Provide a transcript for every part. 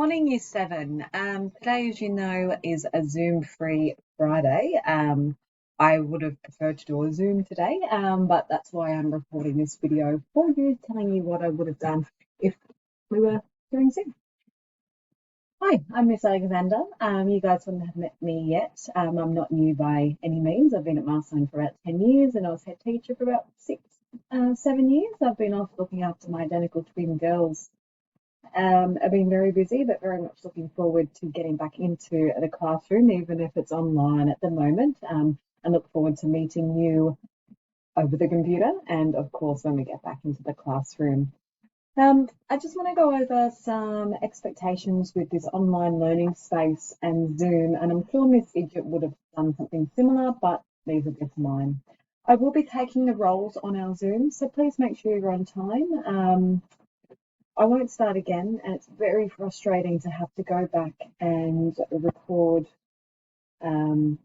morning, Year 7. Today, as you know, is a Zoom-free Friday. I would have preferred to do a Zoom today, but that's why I'm recording this video for you, telling you what I would have done if we were doing Zoom. Hi, I'm Miss Alexander. You guys wouldn't have met me yet. I'm not new by any means. I've been at Marsline for about 10 years and I was head teacher for about 7 years. I've been off looking after my identical twin girls. I've been very busy, but very much looking forward to getting back into the classroom, even if it's online at the moment. And look forward to meeting you over the computer and, of course, when we get back into the classroom. I just want to go over some expectations with this online learning space and Zoom, and I'm sure Miss Idget would have done something similar, but these are just mine. I will be taking the roles on our Zoom, so please make sure you're on time. I won't start again, and it's very frustrating to have to go back and record, and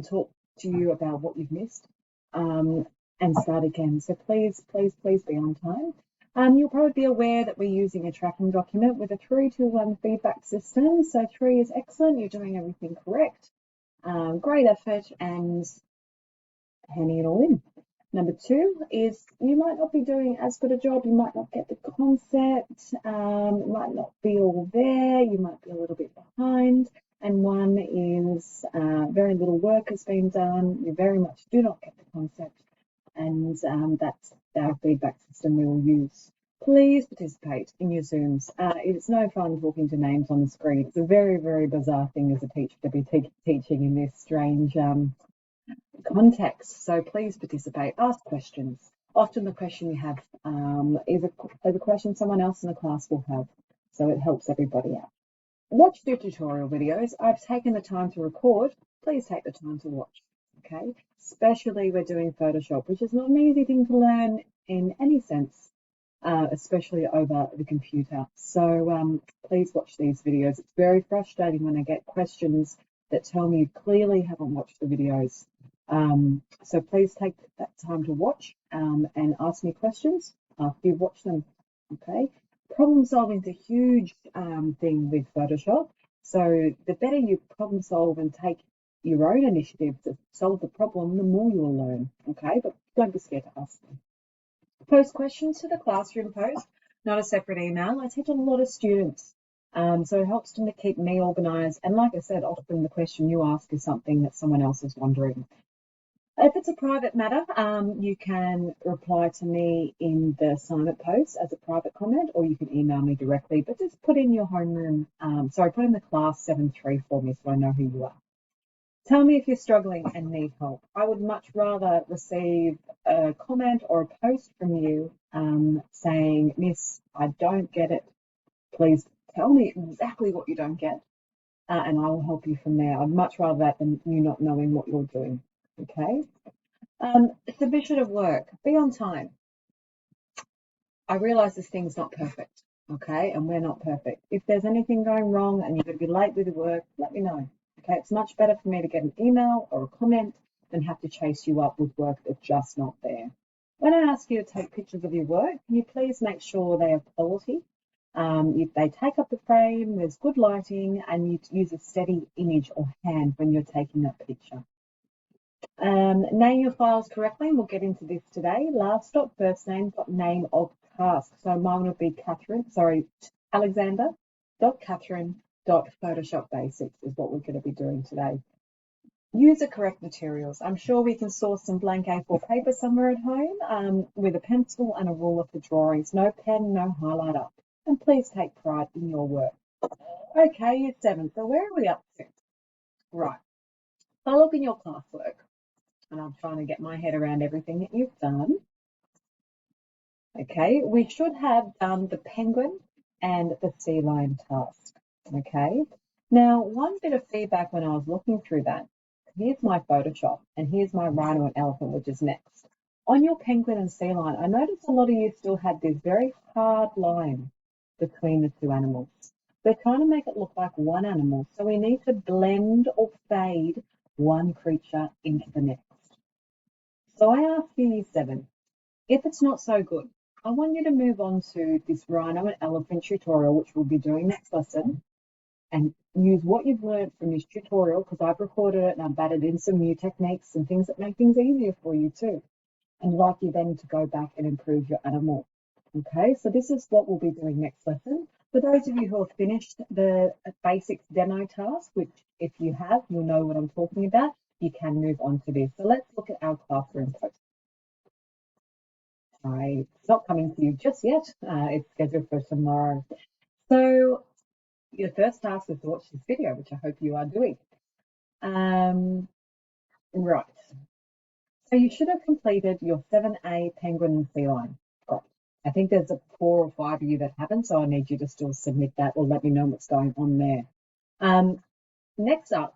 talk to you about what you've missed, and start again. So please be on time. You'll probably be aware that we're using a tracking document with a 3-2-1 feedback system. So 3 is excellent, you're doing everything correct, great effort, and handing it all in. Number 2 is you might not be doing as good a job, you might not get the concept, it might not be all there, you might be a little bit behind. And 1 is very little work has been done, you very much do not get the concept, and that's our feedback system we will use. Please participate in your Zooms. It's no fun talking to names on the screen. It's a very, very bizarre thing as a teacher to be teaching in this strange context. So please participate, ask questions. Often the question you have is a question someone else in the class will have, so it helps everybody out. Watch the tutorial videos. I've taken the time to record. Please take the time to watch, okay? Especially we're doing Photoshop, which is not an easy thing to learn in any sense, especially over the computer. So please watch these videos. It's very frustrating when I get questions that tell me you clearly haven't watched the videos. So please take that time to watch and ask me questions after you've watched them, okay? Problem solving is a huge thing with Photoshop. So the better you problem solve and take your own initiative to solve the problem, the more you'll learn, okay? But don't be scared to ask them. Post questions to the classroom post, not a separate email. I teach a lot of students. So it helps them to keep me organised. And like I said, often the question you ask is something that someone else is wondering. If it's a private matter, you can reply to me in the assignment post as a private comment, or you can email me directly, but just put in your homeroom, put in the class 7-3 for me so I know who you are. Tell me if you're struggling and need help. I would much rather receive a comment or a post from you saying, Miss, I don't get it. Please tell me exactly what you don't get, and I will help you from there. I'd much rather that than you not knowing what you're doing. Okay. Submission of work. Be on time. I realise this thing's not perfect, okay, and we're not perfect. If there's anything going wrong and you're going to be late with the work, let me know. Okay, it's much better for me to get an email or a comment than have to chase you up with work that's just not there. When I ask you to take pictures of your work, can you please make sure they are quality? If they take up the frame, there's good lighting, and you use a steady image or hand when you're taking that picture. Name your files correctly, and we'll get into this today. Last dot, first name, dot name of task. So mine would be Alexander.Catherine.Photoshop Basics is what we're going to be doing today. Use the correct materials. I'm sure we can source some blank A4 paper somewhere at home with a pencil and a ruler for drawings. No pen, no highlighter. And please take pride in your work. Okay, Year 7. So where are we up to? Right. Follow up in your classwork. And I'm trying to get my head around everything that you've done. Okay, we should have done the penguin and the sea lion task. Okay, now one bit of feedback when I was looking through that, here's my Photoshop and here's my rhino and elephant, which is next. On your penguin and sea lion, I noticed a lot of you still had this very hard line between the two animals. We're trying to make it look like one animal, so we need to blend or fade one creature into the next. So I ask you, Year 7, if it's not so good, I want you to move on to this rhino and elephant tutorial, which we'll be doing next lesson, and use what you've learned from this tutorial, because I've recorded it and I've added in some new techniques and things that make things easier for you too. And like you then to go back and improve your animal. Okay, so this is what we'll be doing next lesson. For those of you who have finished the basics demo task, which if you have, you'll know what I'm talking about, you can move on to this. So let's look at our classroom post. It's not coming to you just yet. It's scheduled for tomorrow. So your first task is to watch this video, which I hope you are doing. Right. So you should have completed your 7A penguin and sea lion. Right. I think there's 4 or 5 of you that haven't, so I need you to still submit that or let me know what's going on there. Next up,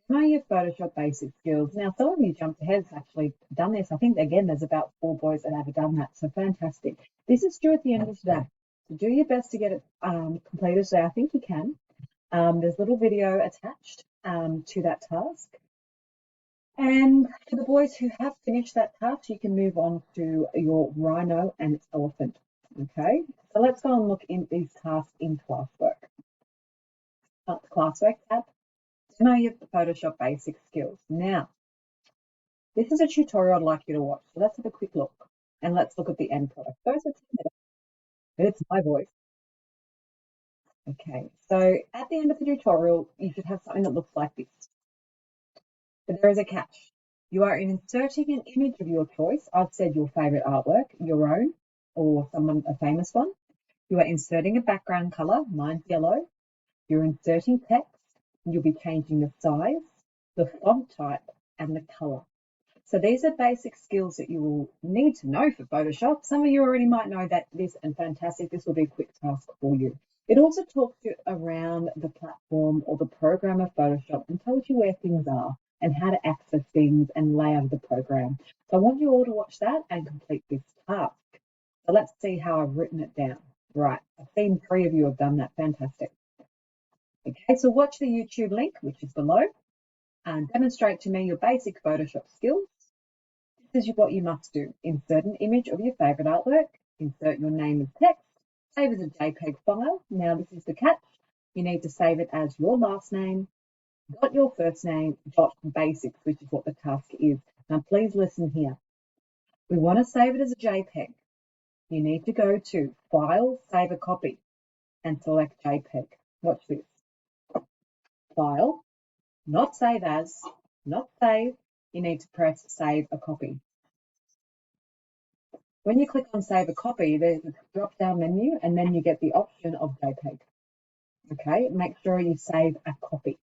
demo your Photoshop basic skills. Now, some of you jumped ahead has actually done this. I think, again, there's about 4 boys that have done that, so fantastic. This is due at the end of today. So do your best to get it completed today. I think you can. There's a little video attached to that task. And for the boys who have finished that task, you can move on to your rhino and its elephant. Okay, so let's go and look in these tasks in classwork. The classwork tab, demo your Photoshop basic skills. Now, this is a tutorial I'd like you to watch. So let's have a quick look and let's look at the end product. Those are 10 minutes, but it's my voice. Okay, so at the end of the tutorial, you should have something that looks like this. But there is a catch. You are inserting an image of your choice. I've said your favorite artwork, your own, or a famous one. You are inserting a background color, mine's yellow. You're inserting text. You'll be changing the size, the font type, and the color. So these are basic skills that you will need to know for Photoshop. Some of you already might know that this, and fantastic, this will be a quick task for you. It also talks you around the platform or the program of Photoshop and tells you where things are and how to access things and lay out the program. So I want you all to watch that and complete this task. So let's see how I've written it down. Right, I've seen 3 of you have done that. Fantastic. Okay, so watch the YouTube link, which is below, and demonstrate to me your basic Photoshop skills. This is what you must do. Insert an image of your favorite artwork, insert your name as text, save as a JPEG file. Now this is the catch. You need to save it as your last name, dot your first name, dot basics, which is what the task is. Now please listen here. We want to save it as a JPEG. You need to go to File, Save a Copy, and select JPEG. Watch this. File, not Save As, not Save. You need to press Save a Copy. When you click on Save a Copy, there's a drop-down menu, and then you get the option of JPEG. Okay, make sure you save a copy.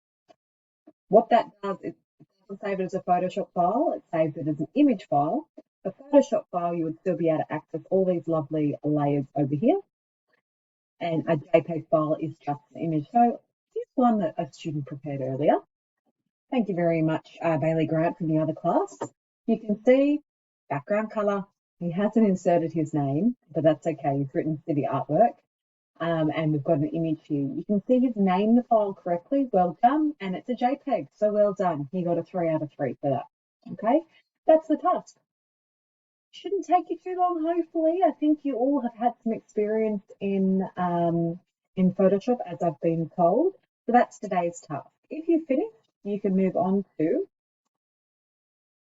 What that does is it doesn't save it as a Photoshop file, it saves it as an image file. A Photoshop file, you would still be able to access all these lovely layers over here. And a JPEG file is just an image. So here's one that a student prepared earlier. Thank you very much, Bailey Grant from the other class. You can see background color. He hasn't inserted his name, but that's okay. He's written city artwork. And we've got an image here. You can see he's named the file correctly. Well done. And it's a JPEG. So well done. He got a 3 out of 3 for that. Okay, that's the task. Shouldn't take you too long, hopefully. I think you all have had some experience in Photoshop, as I've been told. So that's today's task. If you've finished, you can move on to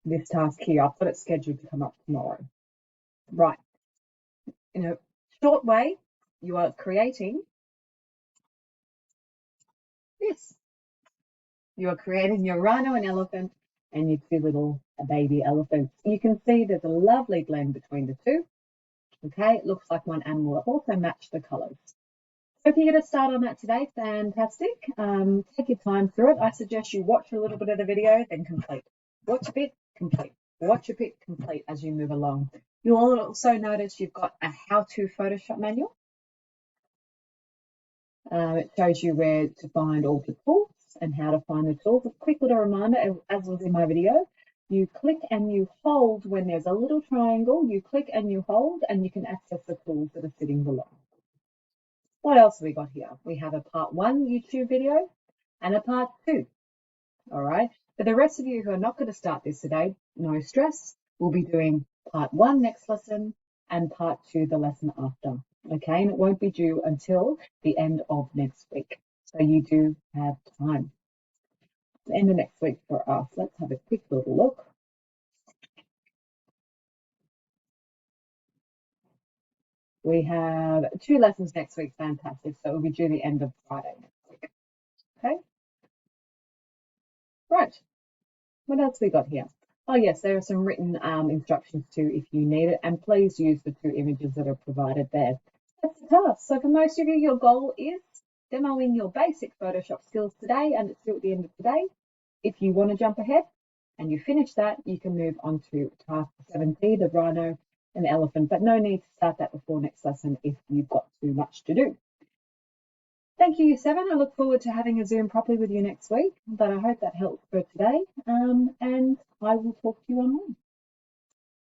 this task here. I've got it scheduled to come up tomorrow. Right. In a short way, you are creating this. You are creating your rhino and elephant and your 2 little baby elephants. You can see there's a lovely blend between the 2. Okay, it looks like one animal. I've also matched the colors. So if you're going to start on that today, fantastic. Take your time through it. I suggest you watch a little bit of the video, then complete. Watch a bit, complete. Watch a bit, complete as you move along. You'll also notice you've got a how-to Photoshop manual. It shows you where to find all the tools and how to find the tools. A quick little reminder, as was in my video, you click and you hold when there's a little triangle. You click and you hold, and you can access the tools that are sitting below. What else have we got here? We have a part 1 YouTube video and a part 2. All right. For the rest of you who are not going to start this today, no stress. We'll be doing part 1 next lesson and part 2 the lesson after. Okay, and it won't be due until the end of next week. So you do have time. The end of next week for us. Let's have a quick little look. We have 2 lessons next week. Fantastic. So it will be due the end of Friday next week. Okay. Right. What else we got here? Oh yes, there are some written instructions too if you need it, and please use the 2 images that are provided there. That's the task. So for most of you, your goal is demoing your basic Photoshop skills today, and it's due at the end of today. If you want to jump ahead and you finish that, you can move on to task 7B, the rhino and the elephant, but no need to start that before next lesson if you've got too much to do. Thank you, Year 7. I look forward to having a Zoom properly with you next week, but I hope that helped for today, and I will talk to you online.